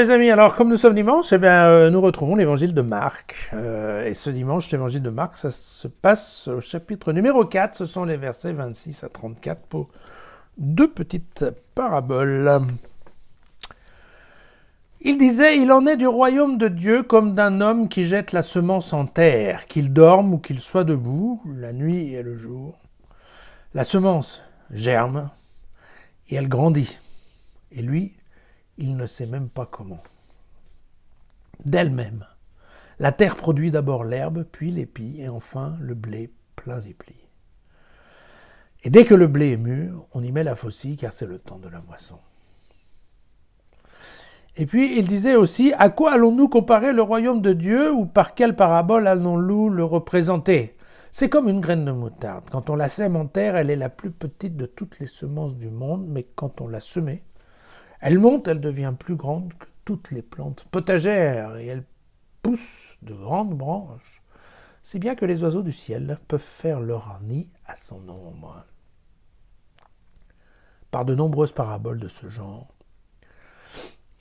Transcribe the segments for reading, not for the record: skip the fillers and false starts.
Les amis, alors comme nous sommes dimanche, nous retrouvons l'évangile de Marc. Et ce dimanche, l'évangile de Marc, ça se passe au chapitre numéro 4. Ce sont les versets 26 à 34 pour deux petites paraboles. Il disait, il en est du royaume de Dieu comme d'un homme qui jette la semence en terre, qu'il dorme ou qu'il soit debout, la nuit et le jour. La semence germe et elle grandit. Et lui, il ne sait même pas comment. D'elle-même, la terre produit d'abord l'herbe, puis l'épi, et enfin le blé plein des plis. Et dès que le blé est mûr, on y met la faucille, car c'est le temps de la moisson. Et puis il disait aussi, à quoi allons-nous comparer le royaume de Dieu, ou par quelle parabole allons-nous le représenter ? C'est comme une graine de moutarde. Quand on la sème en terre, elle est la plus petite de toutes les semences du monde, mais quand on l'a semée, elle monte, elle devient plus grande que toutes les plantes potagères et elle pousse de grandes branches, si bien que les oiseaux du ciel peuvent faire leur nid à son ombre. Par de nombreuses paraboles de ce genre,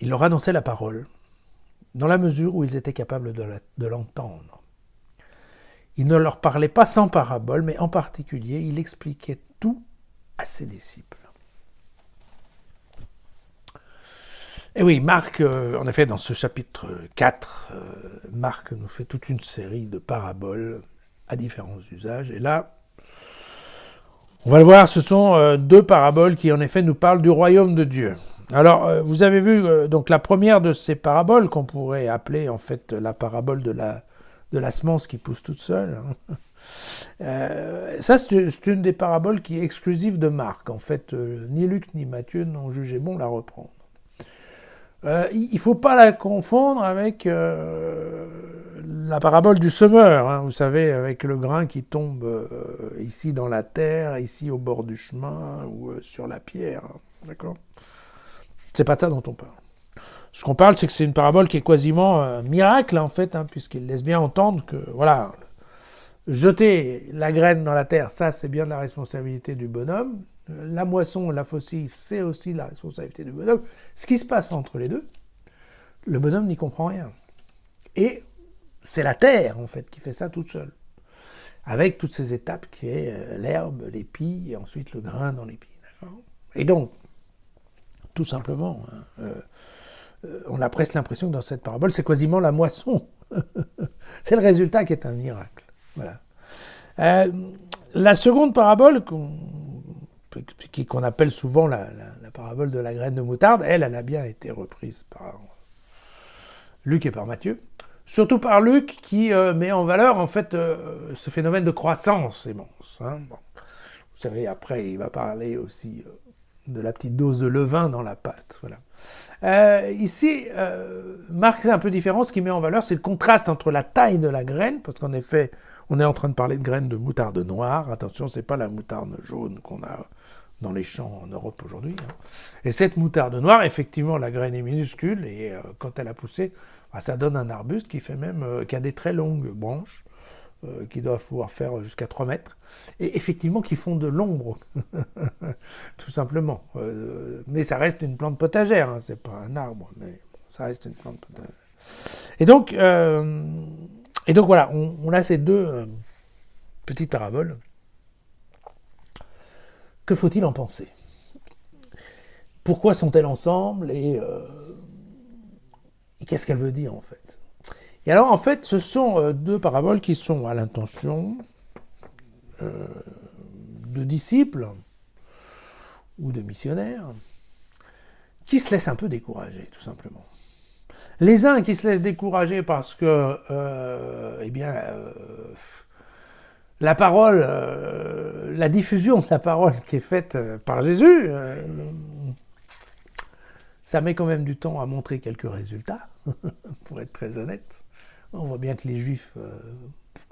il leur annonçait la parole, dans la mesure où ils étaient capables de l'entendre. Il ne leur parlait pas sans parabole, mais en particulier, il expliquait tout à ses disciples. Et oui, Marc, en effet, dans ce chapitre 4, Marc nous fait toute une série de paraboles à différents usages. Et là, on va le voir, ce sont deux paraboles qui, en effet, nous parlent du royaume de Dieu. Alors, vous avez vu donc la première de ces paraboles, qu'on pourrait appeler, en fait, la parabole de la semence qui pousse toute seule. Ça, c'est une des paraboles qui est exclusive de Marc. En fait, ni Luc ni Matthieu n'ont jugé bon la reprendre. Il ne faut pas la confondre avec la parabole du semeur, hein, vous savez, avec le grain qui tombe ici dans la terre, ici au bord du chemin ou sur la pierre. D'accord ? C'est pas de ça dont on parle. Ce qu'on parle, c'est que c'est une parabole qui est quasiment un miracle, en fait, hein, puisqu'il laisse bien entendre que, voilà, jeter la graine dans la terre, ça, c'est bien de la responsabilité du bonhomme. La moisson, la faucille, c'est aussi la responsabilité du bonhomme. Ce qui se passe entre les deux, le bonhomme n'y comprend rien. Et c'est la terre, en fait, qui fait ça toute seule. Avec toutes ces étapes qui est l'herbe, l'épi, et ensuite le grain dans l'épi. D'accord ? Et donc, tout simplement, on a presque l'impression que dans cette parabole, c'est quasiment la moisson. C'est le résultat qui est un miracle. Voilà. La seconde parabole qu'on appelle souvent la parabole de la graine de moutarde, elle a bien été reprise par Luc et par Matthieu. Surtout par Luc qui met en valeur en fait ce phénomène de croissance immense. Hein. Bon. Vous savez, après il va parler aussi de la petite dose de levain dans la pâte. Voilà. Ici, Marc, c'est un peu différent. Ce qu'il met en valeur, c'est le contraste entre la taille de la graine, parce qu'en effet, on est en train de parler de graines de moutarde noire. Attention, c'est pas la moutarde jaune qu'on a dans les champs en Europe aujourd'hui. Hein. Et cette moutarde noire, effectivement, la graine est minuscule, et quand elle a poussé, ça donne un arbuste qui fait même, qui a des très longues branches, qui doivent pouvoir faire jusqu'à 3 mètres, et effectivement qui font de l'ombre, tout simplement. Mais ça reste une plante potagère, hein, c'est pas un arbre, mais ça reste une plante potagère. Et donc voilà, on a ces deux petites paraboles. Que faut-il en penser ? Pourquoi sont-elles ensemble et qu'est-ce qu'elles veulent dire en fait ? Et alors en fait, ce sont deux paraboles qui sont à l'intention de disciples ou de missionnaires qui se laissent un peu décourager, tout simplement. Les uns qui se laissent décourager parce que, la parole, la diffusion de la parole qui est faite par Jésus, ça met quand même du temps à montrer quelques résultats, pour être très honnête. On voit bien que les Juifs,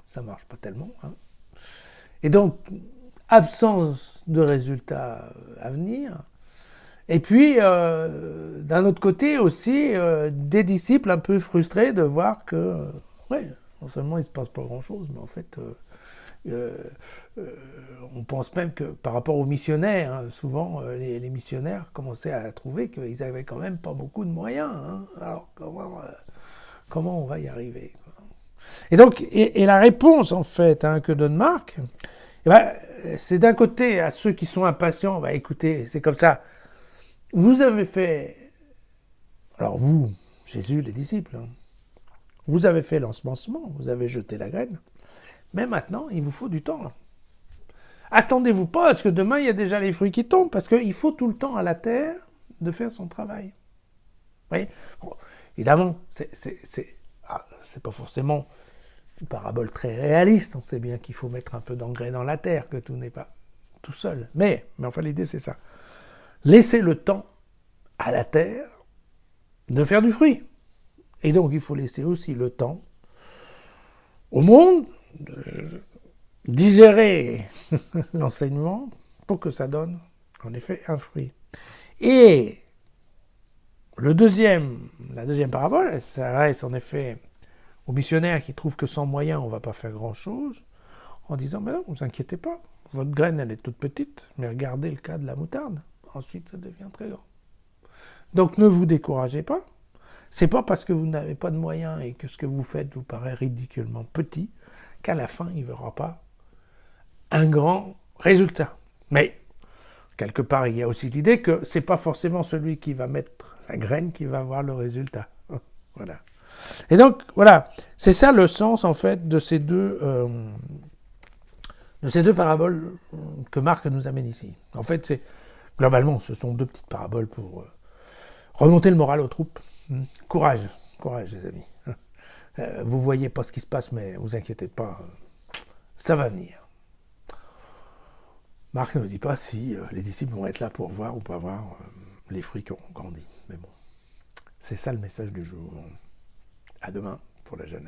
ça marche pas tellement. Hein. Et donc, absence de résultats à venir. Et puis, d'un autre côté aussi, des disciples un peu frustrés de voir que, non seulement il ne se passe pas grand-chose, mais en fait, On pense même que par rapport aux missionnaires, hein, souvent les missionnaires commençaient à trouver qu'ils n'avaient quand même pas beaucoup de moyens. Hein. Alors comment on va y arriver, quoi. Et donc, et la réponse en fait hein, que donne Marc, eh ben, c'est d'un côté à ceux qui sont impatients, bah, écoutez, c'est comme ça. Vous avez fait, alors vous, Jésus, les disciples, hein, vous avez fait l'ensemencement, vous avez jeté la graine, mais maintenant il vous faut du temps. Attendez-vous pas à ce que demain il y a déjà les fruits qui tombent, parce qu'il faut tout le temps à la terre de faire son travail. Vous voyez, bon, évidemment, c'est pas forcément une parabole très réaliste. On sait bien qu'il faut mettre un peu d'engrais dans la terre, que tout n'est pas tout seul. Mais enfin, l'idée c'est ça. Laissez le temps à la terre de faire du fruit. Et donc, il faut laisser aussi le temps au monde de digérer l'enseignement pour que ça donne, en effet, un fruit. Et la deuxième parabole, elle s'adresse en effet aux missionnaires qui trouvent que sans moyens, on ne va pas faire grand-chose, en disant, mais non, vous inquiétez pas, votre graine, elle est toute petite, mais regardez le cas de la moutarde. Ensuite, ça devient très grand. Donc, ne vous découragez pas. C'est pas parce que vous n'avez pas de moyens et que ce que vous faites vous paraît ridiculement petit qu'à la fin, il ne verra pas un grand résultat. Mais, quelque part, il y a aussi l'idée que c'est pas forcément celui qui va mettre la graine qui va avoir le résultat. Voilà. Et donc, voilà, c'est ça le sens, en fait, de ces deux paraboles que Marc nous amène ici. En fait, globalement, ce sont deux petites paraboles pour remonter le moral aux troupes. Courage, les amis. Vous voyez pas ce qui se passe, mais vous inquiétez pas, ça va venir. Marc ne dit pas si les disciples vont être là pour voir ou pas voir les fruits qui ont grandi. Mais bon, c'est ça le message du jour. À demain pour la jeunesse.